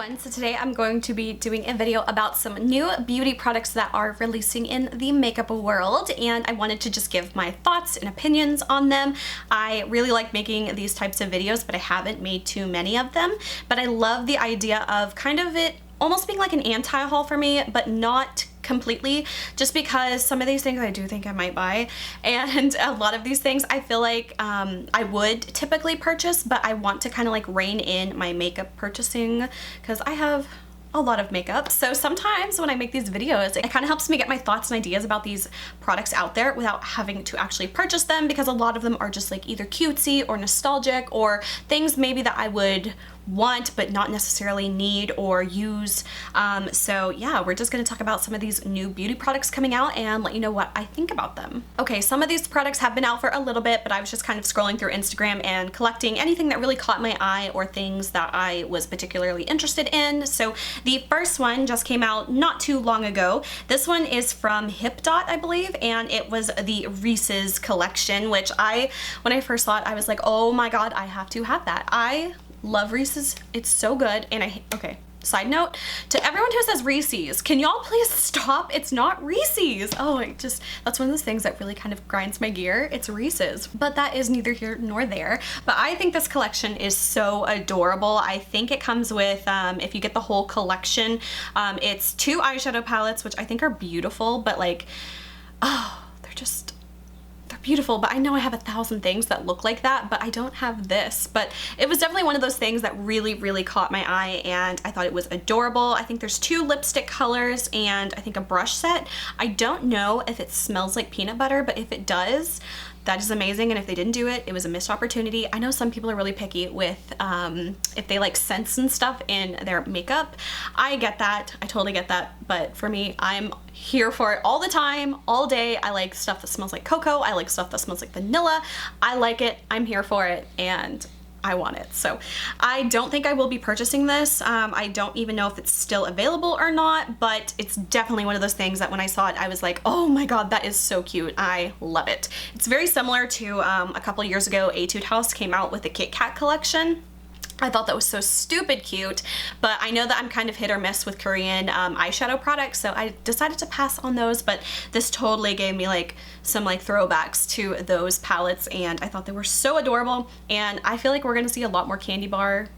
everyone, so today I'm going to be doing a video about some new beauty products that are releasing in the makeup world, and I wanted to just give my thoughts and opinions on them. I really like making these types of videos, but I haven't made too many of them, but I love the idea of kind of it almost being like an anti-haul for me, but not completely, just because some of these things I do think I might buy, and a lot of these things I feel like I would typically purchase, but I want to kind of like rein in my makeup purchasing because I have a lot of makeup. So sometimes when I make these videos, it kind of helps me get my thoughts and ideas about these products out there without having to actually purchase them, because a lot of them are just like either cutesy or nostalgic or things maybe that I would want but not necessarily need or use. So yeah, we're just going to talk about some of these new beauty products coming out and let you know what I think about them. Okay, some of these products have been out for a little bit, but I was just kind of scrolling through Instagram and collecting anything that really caught my eye or things that I was particularly interested in. So the first one just came out not too long ago. This one is from Hipdot, I believe, and it was the Reese's collection, which when I first saw it, I was like, oh my god, I have to have that. I love Reese's. It's so good. And okay, side note to everyone who says Reese's, can y'all please stop? It's not Reese's. Oh, that's one of those things that really kind of grinds my gear. It's Reese's, but that is neither here nor there. But I think this collection is so adorable. I think it comes with, if you get the whole collection, it's 2 eyeshadow palettes, which I think are beautiful, but like, oh, they're beautiful. But I know I have 1,000 things that look like that, but I don't have this. But it was definitely one of those things that really caught my eye, and I thought it was adorable. I think there's 2 lipstick colors and I think a brush set. I don't know if it smells like peanut butter, but if it does, that is amazing, and if they didn't do it, it was a missed opportunity. I know some people are really picky with if they like scents and stuff in their makeup. I get that, I totally get that, but for me, I'm here for it all the time, all day. I like stuff that smells like cocoa, I like stuff that smells like vanilla. I like it, I'm here for it, and I want it. So I don't think I will be purchasing this. I don't even know if it's still available or not, but it's definitely one of those things that when I saw it, I was like, oh my god, that is so cute. I love it. It's very similar to a couple years ago, Etude House came out with the Kit Kat collection. I thought that was so stupid cute, but I know that I'm kind of hit or miss with Korean eyeshadow products, so I decided to pass on those, but this totally gave me like some like throwbacks to those palettes, and I thought they were so adorable, and I feel like we're gonna see a lot more candy bar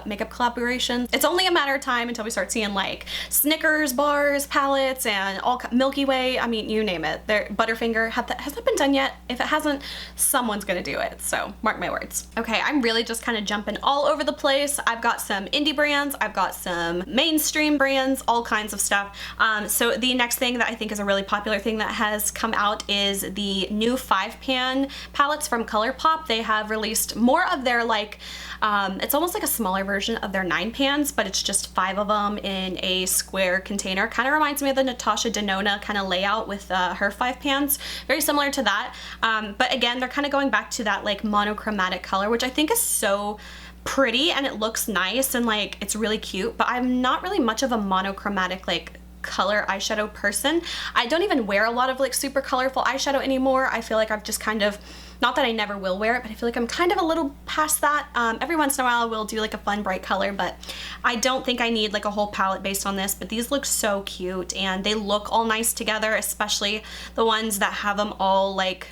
makeup collaborations. It's only a matter of time until we start seeing like Snickers bars, palettes, and all Milky Way. I mean, you name it. Butterfinger, has that been done yet? If it hasn't, someone's gonna do it, so mark my words. Okay, I'm really just kind of jumping all over the place. I've got some indie brands, I've got some mainstream brands, all kinds of stuff. So the next thing that I think is a really popular thing that has come out is the new 5-pan palettes from ColourPop. They have released more of their like, it's almost like a smaller version of their 9 pans, but it's just 5 of them in a square container. Kind of reminds me of the Natasha Denona kind of layout with her 5 pans. Very similar to that. But again, they're kind of going back to that like monochromatic color, which I think is so pretty, and it looks nice, and like it's really cute, but I'm not really much of a monochromatic like color eyeshadow person. I don't even wear a lot of like super colorful eyeshadow anymore. I feel like I've just kind of, not that I never will wear it, but I feel like I'm kind of a little past that. Every once in a while I will do like a fun bright color, but I don't think I need like a whole palette based on this. But these look so cute, and they look all nice together, especially the ones that have them all like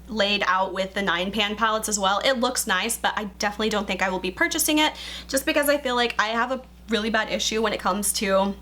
laid out with the 9-pan palettes as well. It looks nice, but I definitely don't think I will be purchasing it, just because I feel like I have a really bad issue when it comes to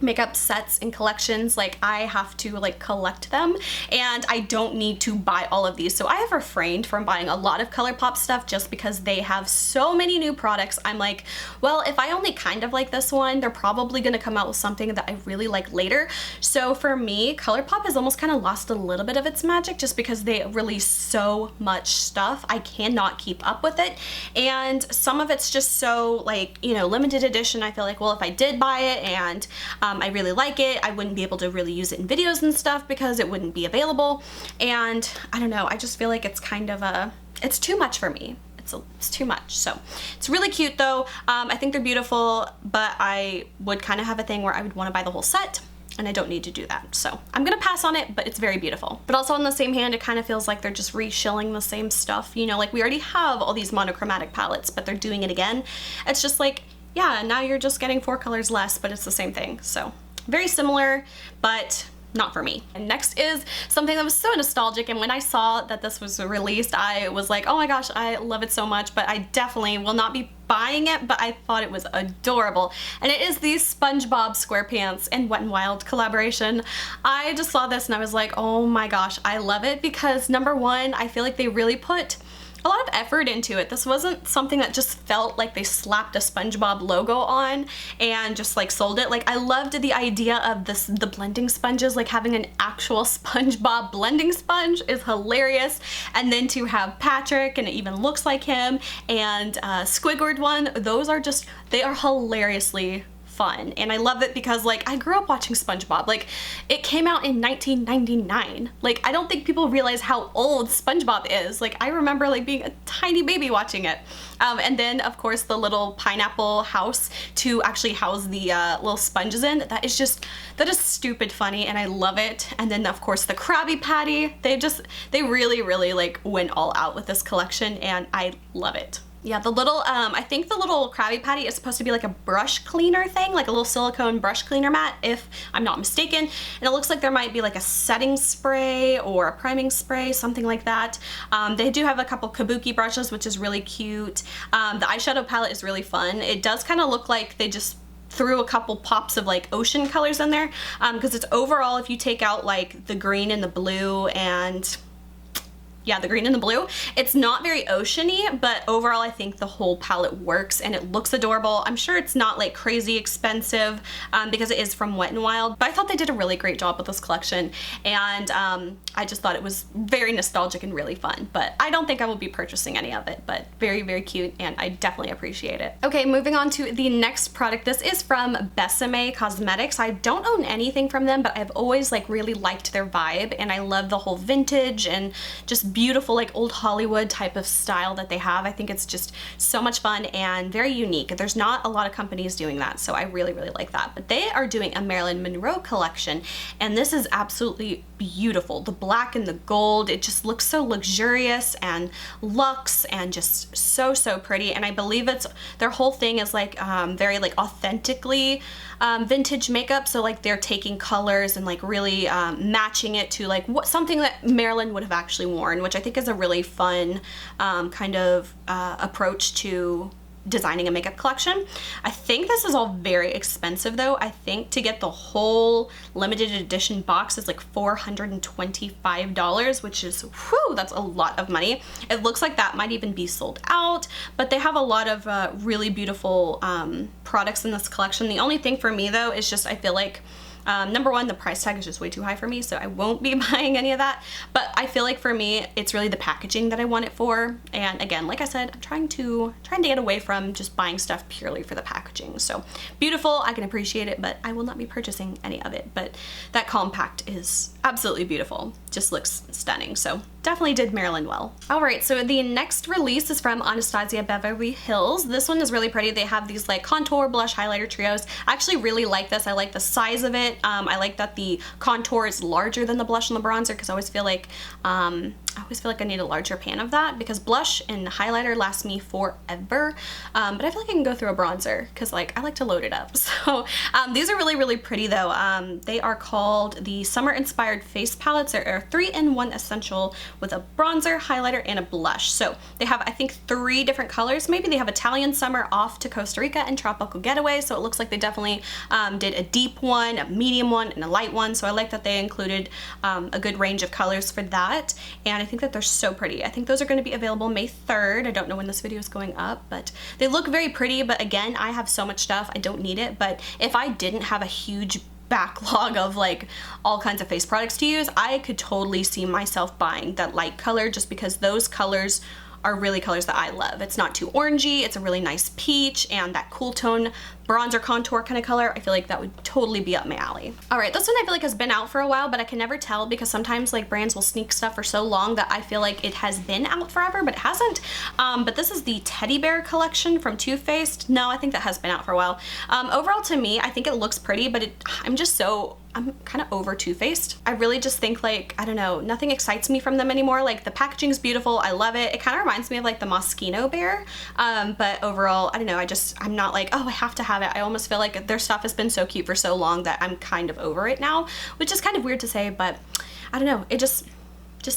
makeup sets and collections. Like, I have to like collect them, and I don't need to buy all of these. So I have refrained from buying a lot of ColourPop stuff just because they have so many new products. I'm like, well, if I only kind of like this one, they're probably gonna come out with something that I really like later. So for me, ColourPop has almost kind of lost a little bit of its magic just because they release so much stuff. I cannot keep up with it, and some of it's just so like, you know, limited edition. I feel like, well, if I did buy it and I really like it, I wouldn't be able to really use it in videos and stuff because it wouldn't be available. And I don't know, I just feel like it's kind of it's too much for me. It's too much. So it's really cute though. I think they're beautiful, but I would kind of have a thing where I would want to buy the whole set, and I don't need to do that. So I'm gonna pass on it, but it's very beautiful. But also on the same hand, it kind of feels like they're just reshilling the same stuff. You know, like we already have all these monochromatic palettes, but they're doing it again. It's just like, yeah, now you're just getting 4 colors less, but it's the same thing. So very similar, but not for me. And next is something that was so nostalgic, and when I saw that this was released, I was like, oh my gosh, I love it so much, but I definitely will not be buying it, but I thought it was adorable. And it is the SpongeBob SquarePants and Wet n Wild collaboration. I just saw this and I was like, oh my gosh, I love it because number one, I feel like they really put a lot of effort into it. This wasn't something that just felt like they slapped a SpongeBob logo on and just like sold it. Like I loved the idea of the blending sponges, like having an actual SpongeBob blending sponge is hilarious. And then to have Patrick, and it even looks like him, and Squidward one, those are just, they are hilariously fun. And I love it because like I grew up watching SpongeBob. Like it came out in 1999. Like I don't think people realize how old SpongeBob is. Like I remember like being a tiny baby watching it. And then of course the little pineapple house to actually house the little sponges in. That is stupid funny and I love it. And then of course the Krabby Patty. They really like went all out with this collection and I love it. Yeah, the little, I think the little Krabby Patty is supposed to be like a brush cleaner thing, like a little silicone brush cleaner mat, if I'm not mistaken. And it looks like there might be like a setting spray or a priming spray, something like that. They do have a couple kabuki brushes, which is really cute. The eyeshadow palette is really fun. It does kind of look like they just threw a couple pops of like ocean colors in there, because it's overall, if you take out like the green and the blue and yeah, the green and the blue, it's not very oceany, but overall I think the whole palette works and it looks adorable. I'm sure it's not like crazy expensive because it is from Wet n Wild, but I thought they did a really great job with this collection, and I just thought it was very nostalgic and really fun, but I don't think I will be purchasing any of it, but very cute and I definitely appreciate it. Okay, moving on to the next product. This is from Besame Cosmetics. I don't own anything from them, but I've always like really liked their vibe and I love the whole vintage and just beautiful like old Hollywood type of style that they have. I think it's just so much fun and very unique. There's not a lot of companies doing that, so I really like that. But they are doing a Marilyn Monroe collection and this is absolutely beautiful. The black and the gold, it just looks so luxurious and luxe and just so pretty, and I believe it's their whole thing is like very like authentically vintage makeup, so like they're taking colors and like really matching it to like something that Marilyn would have actually worn, which I think is a really fun kind of approach to designing a makeup collection. I think this is all very expensive though. I think to get the whole limited edition box is like $425, which is, whew, that's a lot of money. It looks like that might even be sold out, but they have a lot of really beautiful products in this collection. The only thing for me though is just I feel like number one, the price tag is just way too high for me, so I won't be buying any of that. But I feel like for me, it's really the packaging that I want it for. And again, like I said, I'm trying to get away from just buying stuff purely for the packaging. So beautiful, I can appreciate it, but I will not be purchasing any of it. But that compact is absolutely beautiful. Just looks stunning. So definitely did Marilyn well. All right, so the next release is from Anastasia Beverly Hills. This one is really pretty. They have these like contour, blush, highlighter trios. I actually really like this. I like the size of it. I like that the contour is larger than the blush and the bronzer, because I always feel like I need a larger pan of that, because blush and highlighter last me forever, but I feel like I can go through a bronzer because like I like to load it up. So these are really pretty though. They are called the Summer Inspired Face Palettes. They're a 3-in-1 essential with a bronzer, highlighter, and a blush. So they have, I think, 3 different colors. Maybe they have Italian Summer, Off to Costa Rica, and Tropical Getaway. So it looks like they definitely did a deep one, a medium one, and a light one. So I like that they included a good range of colors for that. And I think that they're so pretty. I think those are going to be available May 3rd. I don't know when this video is going up, but they look very pretty. But again, I have so much stuff, I don't need it. But if I didn't have a huge backlog of like all kinds of face products to use, I could totally see myself buying that light color, just because those colors are really colors that I love. It's not too orangey, it's a really nice peach, and that cool tone bronzer contour kind of color, I feel like that would totally be up my alley. All right, this one I feel like has been out for a while, but I can never tell because sometimes like brands will sneak stuff for so long that I feel like it has been out forever, but it hasn't. But this is the Teddy Bear collection from Too Faced. No, I think that has been out for a while. Overall to me, I think it looks pretty, but I'm just so I'm kind of over Too Faced. I really just think like, I don't know, nothing excites me from them anymore. Like the packaging is beautiful. I love it. It kind of reminds me of like the Moschino Bear. But overall, I don't know. I'm not like, oh, I have to have it. I almost feel like their stuff has been so cute for so long that I'm kind of over it now, which is kind of weird to say, but I don't know. It just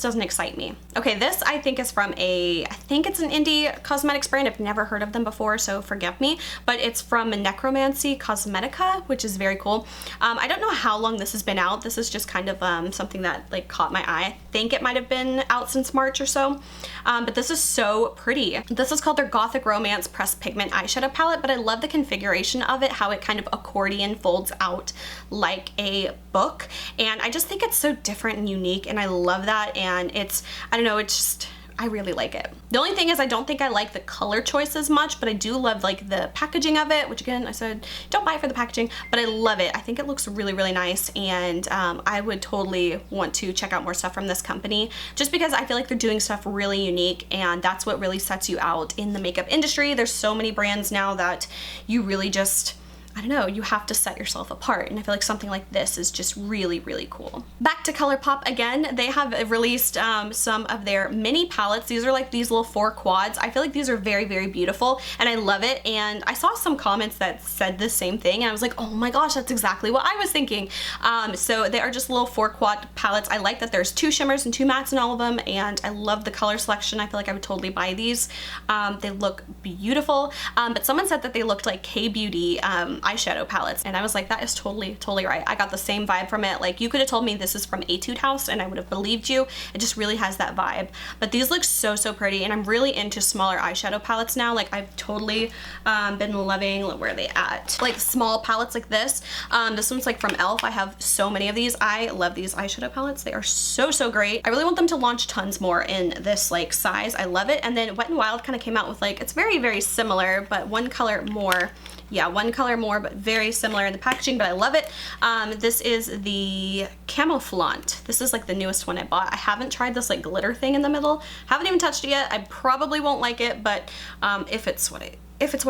doesn't excite me. Okay, this I think is from I think it's an indie cosmetics brand. I've never heard of them before, so forgive me, but it's from Necromancy Cosmetics, which is very cool. I don't know how long this has been out. This is just kind of something that like caught my eye. I think it might have been out since March or so, but this is so pretty. This is called their Gothic Romance Pressed Pigment Eyeshadow Palette, but I love the configuration of it, how it kind of accordion folds out like a book, and I just think it's so different and unique, and I love that. And it's, I don't know, it's just, I really like it. The only thing is I don't think I like the color choice as much, but I do love like the packaging of it, which again, I said, don't buy it for the packaging, but I love it. I think it looks really, really nice. And I would totally want to check out more stuff from this company just because I feel like they're doing stuff really unique, and that's what really sets you out in the makeup industry. There's so many brands now that you really just, I don't know, you have to set yourself apart, and I feel like something like this is just really, really cool. Back to ColourPop again, they have released some of their mini palettes. These are like these little 4 quads. I feel like these are very, very beautiful, and I love it, and I saw some comments that said the same thing, and I was like, oh my gosh, that's exactly what I was thinking. So they are just little 4 quad palettes. I like that there's 2 shimmers and 2 mattes in all of them, and I love the color selection. I feel like I would totally buy these. They look beautiful, but someone said that they looked like K-Beauty eyeshadow palettes, and I was like, that is totally right. I got the same vibe from it. Like, you could have told me this is from Etude House and I would have believed you. It just really has that vibe. But these look so pretty, and I'm really into smaller eyeshadow palettes now. Like, I've totally been loving, where are they at? Like small palettes like this. This one's like from e.l.f. I have so many of these. I love these eyeshadow palettes. They are so great. I really want them to launch tons more in this like size. I love it. And then Wet n Wild kind of came out with like, it's very similar, but one color more. Yeah, one color more, but very similar in the packaging, but I love it. This is the Camouflaunt. This is like the newest one I bought. I haven't tried this like glitter thing in the middle. Haven't even touched it yet. I probably won't like it, but if it's what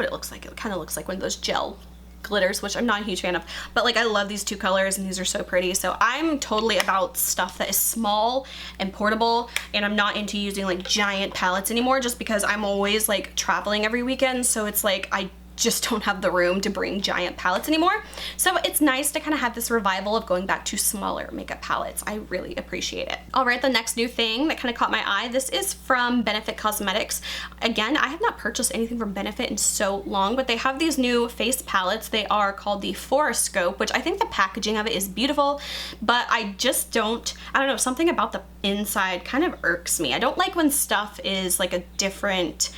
it looks like, it kind of looks like one of those gel glitters, which I'm not a huge fan of, but like I love these 2 colors, and these are so pretty. So I'm totally about stuff that is small and portable, and I'm not into using like giant palettes anymore, just because I'm always like traveling every weekend, so it's like I just don't have the room to bring giant palettes anymore. So it's nice to kind of have this revival of going back to smaller makeup palettes. I really appreciate it. All right, the next new thing that kind of caught my eye, this is from Benefit Cosmetics. Again, I have not purchased anything from Benefit in so long, but they have these new face palettes. They are called the Foroscope, which I think the packaging of it is beautiful, but I just don't know, something about the inside kind of irks me. I don't like when stuff is like a different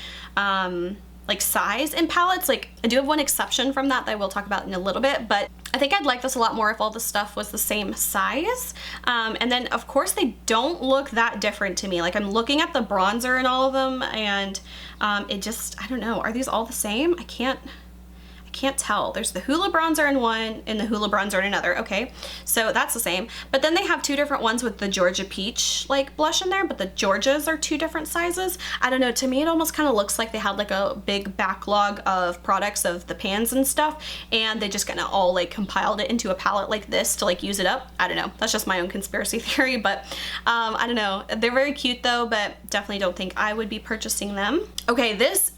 like size in palettes. Like, I do have one exception from that I will talk about in a little bit, but I think I'd like this a lot more if all the stuff was the same size. And then of course they don't look that different to me. Like, I'm looking at the bronzer in all of them, and it just, I don't know, are these all the same? I can't tell. There's the Hoola bronzer in one and the Hoola bronzer in another. Okay, so that's the same. But then they have 2 different ones with the Georgia Peach like blush in there, but the Georgias are 2 different sizes. I don't know, to me it almost kind of looks like they had like a big backlog of products of the pans and stuff, and they just kind of all like compiled it into a palette like this to like use it up. I don't know, that's just my own conspiracy theory, but I don't know. They're very cute though, but definitely don't think I would be purchasing them. Okay, this,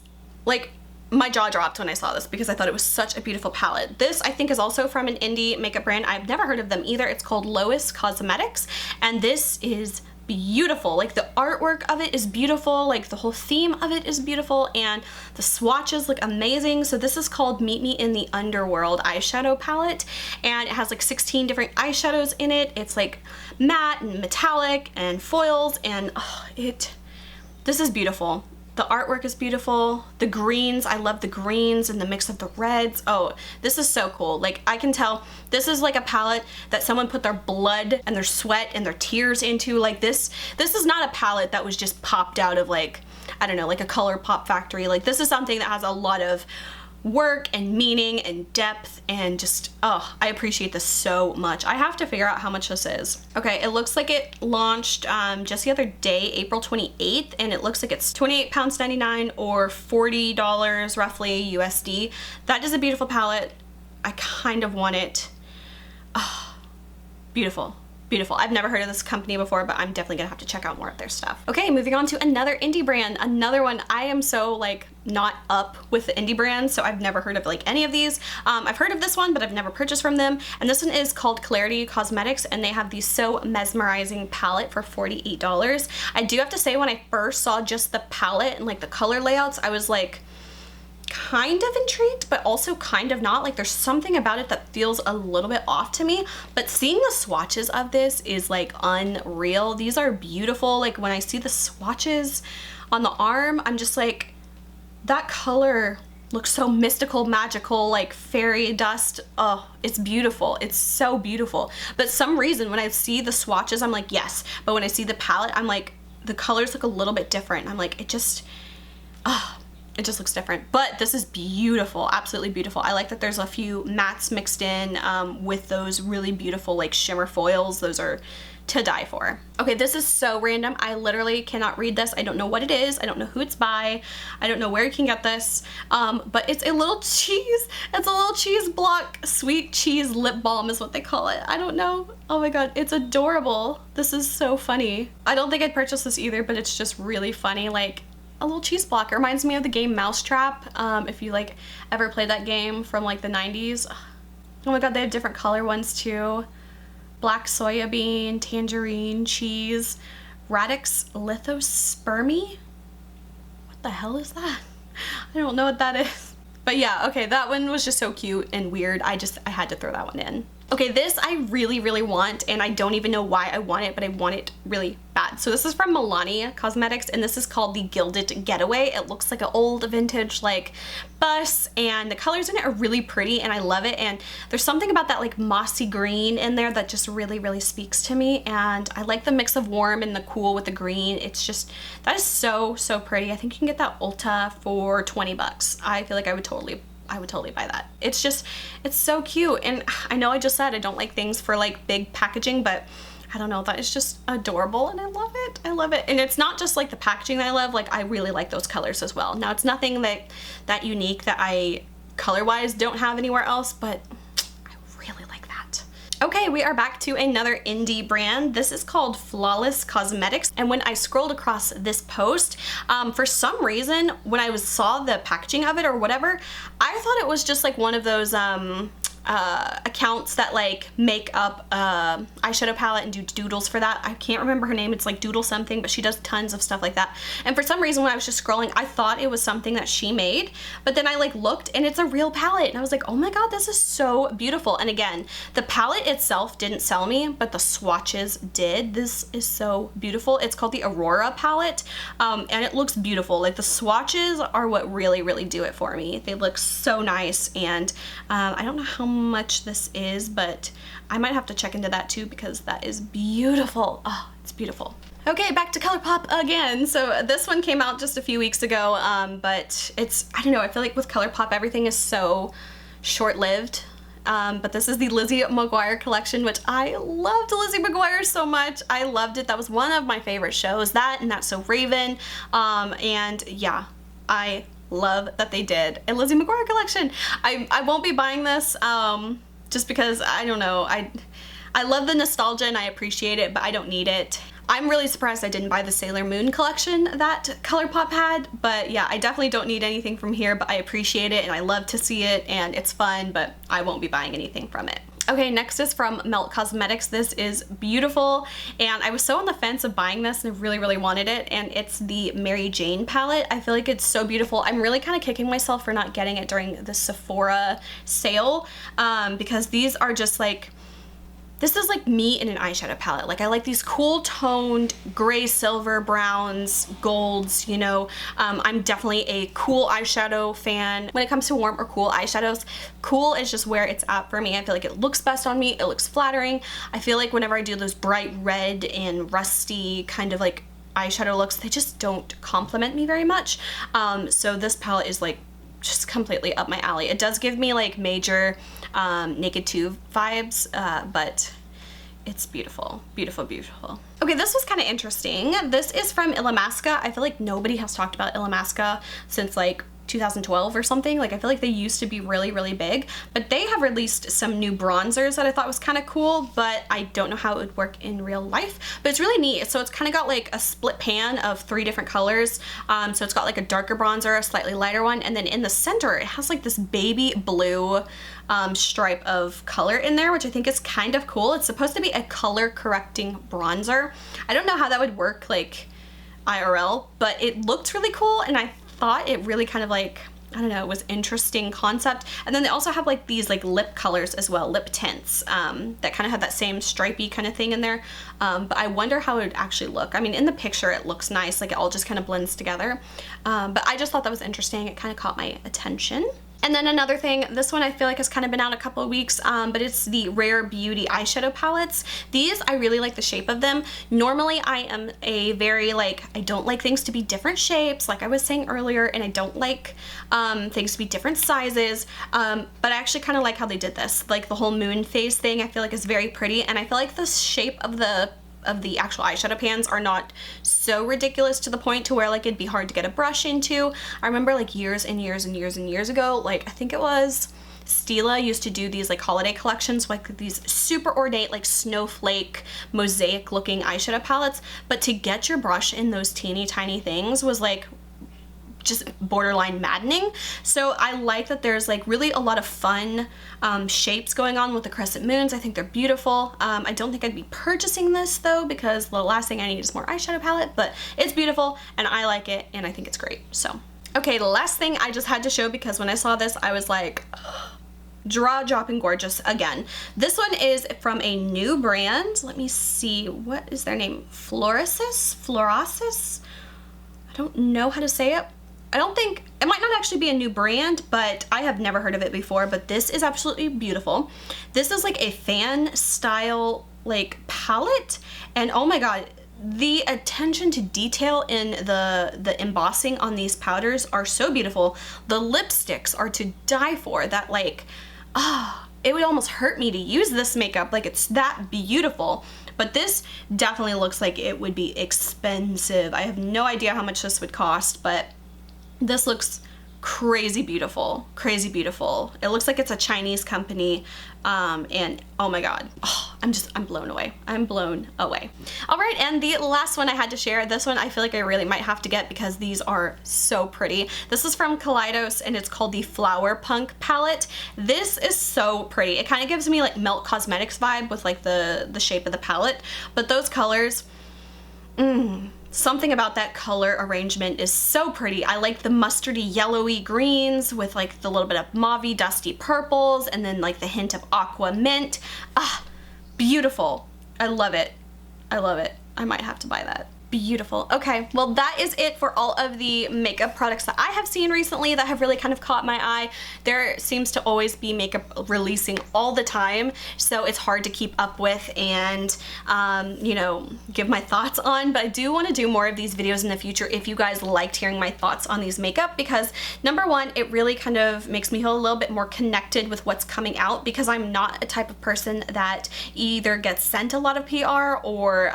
like, my jaw dropped when I saw this because I thought it was such a beautiful palette. This I think is also from an indie makeup brand. I've never heard of them either. It's called Lois Cosmetics, and this is beautiful. Like, the artwork of it is beautiful, like the whole theme of it is beautiful, and the swatches look amazing. So this is called Meet Me in the Underworld eyeshadow palette, and it has like 16 different eyeshadows in it. It's like matte and metallic and foils, and this is beautiful. The artwork is beautiful. The greens, I love the greens and the mix of the reds. Oh, this is so cool. Like, I can tell this is like a palette that someone put their blood and their sweat and their tears into. Like, this is not a palette that was just popped out of, like, I don't know, like a ColourPop factory. Like, this is something that has a lot of work and meaning and depth, and just, oh, I appreciate this so much. I have to figure out how much this is. Okay, it looks like it launched just the other day, April 28th, and it looks like it's £28.99 or $40 roughly USD. That is a beautiful palette. I kind of want it. Oh, Beautiful. Beautiful. I've never heard of this company before, but I'm definitely gonna have to check out more of their stuff. Okay, moving on to another indie brand. Another one. I am so like not up with the indie brands, so I've never heard of like any of these. I've heard of this one, but I've never purchased from them. And this one is called Kaleidos Cosmetics, and they have the So Mesmerizing palette for $48. I do have to say, when I first saw just the palette and like the color layouts, I was like, kind of intrigued, but also kind of not. Like, there's something about it that feels a little bit off to me, but seeing the swatches of this is like unreal. These are beautiful. Like, when I see the swatches on the arm, I'm just like, that color looks so mystical, magical, like fairy dust. Oh, it's beautiful. It's so beautiful. But some reason when I see the swatches, I'm like, yes, but when I see the palette, I'm like, the colors look a little bit different. I'm like, it just looks different. But this is beautiful, absolutely beautiful. I like that there's a few mattes mixed in with those really beautiful like shimmer foils. Those are to die for. Okay, this is so random. I literally cannot read this. I don't know what it is. I don't know who it's by. I don't know where you can get this. But it's a little cheese. It's a little cheese block sweet cheese lip balm is what they call it. I don't know. Oh my god, it's adorable. This is so funny. I don't think I'd purchase this either, but it's just really funny. Like, a little cheese block. It reminds me of the game Mousetrap, if you like ever played that game from like the 90s. Oh my god, they have different color ones too. Black soya bean, tangerine, cheese, radix lithospermy? What the hell is that? I don't know what that is. But yeah, okay, that one was just so cute and weird. I had to throw that one in. Okay, this I really, really want, and I don't even know why I want it, but I want it really bad. So this is from Melania Cosmetics, and this is called the Gilded Getaway. It looks like an old vintage like bus, and the colors in it are really pretty, and I love it. And there's something about that like mossy green in there that just really, really speaks to me. And I like the mix of warm and the cool with the green. It's just, that is so, so pretty. I think you can get that Ulta for 20 bucks. I feel like I would totally buy that. It's just, it's so cute. And I know I just said I don't like things for like big packaging, but I don't know, that is just adorable and I love it. I love it. And it's not just like the packaging that I love, like I really like those colors as well. Now it's nothing that unique that I color-wise don't have anywhere else, but I really like that. Okay, we are back to another indie brand. This is called Flawless Cosmetics. And when I scrolled across this post, for some reason, when I saw the packaging of it or whatever, I thought it was just like one of those accounts that like make up eyeshadow palette and do doodles for that. I can't remember her name. It's like Doodle something, but she does tons of stuff like that. And for some reason when I was just scrolling, I thought it was something that she made, but then I like looked and it's a real palette and I was like, oh my god, this is so beautiful. And again, the palette itself didn't sell me, but the swatches did. This is so beautiful. It's called the Aurora palette, and it looks beautiful. Like the swatches are what really, really do it for me. They look so nice, and I don't know how much this is, but I might have to check into that too because that is beautiful. Oh, it's beautiful. Okay, back to ColourPop again. So this one came out just a few weeks ago, but it's, I don't know, I feel like with ColourPop everything is so short-lived. But this is the Lizzie McGuire collection, which I loved Lizzie McGuire so much. I loved it. That was one of my favorite shows. That and That's So Raven. And yeah, I love that they did a Lizzie McGuire collection. I won't be buying this just because, I don't know, I love the nostalgia and I appreciate it, but I don't need it. I'm really surprised I didn't buy the Sailor Moon collection that ColourPop had, but yeah, I definitely don't need anything from here, but I appreciate it and I love to see it and it's fun, but I won't be buying anything from it. Okay, next is from Mel Cosmetics. This is beautiful, and I was so on the fence of buying this and I really, really wanted it, and it's the Mary Jane palette. I feel like it's so beautiful. I'm really kind of kicking myself for not getting it during the Sephora sale, because these are just like, this is like me in an eyeshadow palette. Like I like these cool toned gray, silver, browns, golds, you know. I'm definitely a cool eyeshadow fan. When it comes to warm or cool eyeshadows, cool is just where it's at for me. I feel like it looks best on me. It looks flattering. I feel like whenever I do those bright red and rusty kind of like eyeshadow looks, they just don't complement me very much. So this palette is like just completely up my alley. It does give me like major Naked 2 vibes, but it's beautiful, beautiful, beautiful. Okay, this was kind of interesting. This is from Illamasqua. I feel like nobody has talked about Illamasqua since like 2012 or something. Like I feel like they used to be really, really big, but they have released some new bronzers that I thought was kind of cool, but I don't know how it would work in real life, but it's really neat. So it's kind of got like a split pan of 3 different colors. So it's got like a darker bronzer, a slightly lighter one, and then in the center it has like this baby blue stripe of color in there, which I think is kind of cool. It's supposed to be a color correcting bronzer. I don't know how that would work like IRL, but it looked really cool, and I thought it really kind of like, I don't know, it was interesting concept. And then they also have like these like lip colors as well, lip tints, that kind of have that same stripey kind of thing in there. But I wonder how it would actually look. I mean, in the picture it looks nice, like it all just kind of blends together. But I just thought that was interesting. It kind of caught my attention. And then another thing, this one I feel like has kind of been out a couple of weeks, but it's the Rare Beauty eyeshadow palettes. These, I really like the shape of them. Normally I am a very like, I don't like things to be different shapes, like I was saying earlier, and I don't like things to be different sizes, but I actually kind of like how they did this. Like the whole moon phase thing I feel like is very pretty, and I feel like the shape of the actual eyeshadow pans are not so ridiculous to the point to where like it'd be hard to get a brush into. I remember like years and years and years and years ago, like I think it was Stila used to do these like holiday collections, like these super ornate like snowflake mosaic looking eyeshadow palettes, but to get your brush in those teeny tiny things was like just borderline maddening. So I like that there's like really a lot of fun shapes going on with the crescent moons. I think they're beautiful. I don't think I'd be purchasing this though, because the last thing I need is more eyeshadow palette, but it's beautiful and I like it and I think it's great. So, okay, the last thing I just had to show, because when I saw this I was like, jaw-dropping gorgeous again. This one is from a new brand. Let me see, what is their name? Fluoresces? I don't know how to say it. I don't think, it might not actually be a new brand, but I have never heard of it before, but this is absolutely beautiful. This is like a fan style like palette, and oh my god, the attention to detail in the embossing on these powders are so beautiful. The lipsticks are to die for. That like, it would almost hurt me to use this makeup, like it's that beautiful. But this definitely looks like it would be expensive. I have no idea how much this would cost, but this looks crazy beautiful, crazy beautiful. It looks like it's a Chinese company, and oh my god, I'm blown away. I'm blown away. All right, and the last one I had to share, this one I feel like I really might have to get because these are so pretty. This is from Kaleidos and it's called the Flower Punk palette. This is so pretty. It kind of gives me like Mel Cosmetics vibe with like the shape of the palette, but those colors, something about that color arrangement is so pretty. I like the mustardy yellowy greens with like the little bit of mauvey dusty purples and then like the hint of aqua mint. Beautiful. I love it. I love it. I might have to buy that. Beautiful. Okay, well that is it for all of the makeup products that I have seen recently that have really kind of caught my eye. There seems to always be makeup releasing all the time, so it's hard to keep up with and you know, give my thoughts on, but I do want to do more of these videos in the future if you guys liked hearing my thoughts on these makeup, because number one, it really kind of makes me feel a little bit more connected with what's coming out, because I'm not a type of person that either gets sent a lot of PR or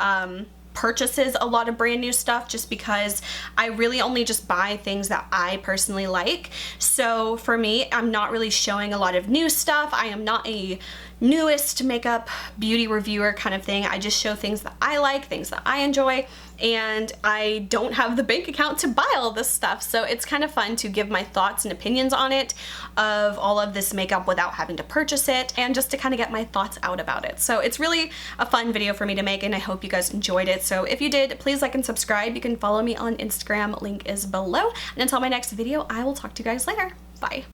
purchases a lot of brand new stuff, just because I really only just buy things that I personally like. So for me, I'm not really showing a lot of new stuff. I am not a newest makeup beauty reviewer kind of thing. I just show things that I like, things that I enjoy, and I don't have the bank account to buy all this stuff. So it's kind of fun to give my thoughts and opinions on it, of all of this makeup without having to purchase it, and just to kind of get my thoughts out about it. So it's really a fun video for me to make, and I hope you guys enjoyed it. So if you did, please like and subscribe. You can follow me on Instagram, link is below. And until my next video, I will talk to you guys later. Bye.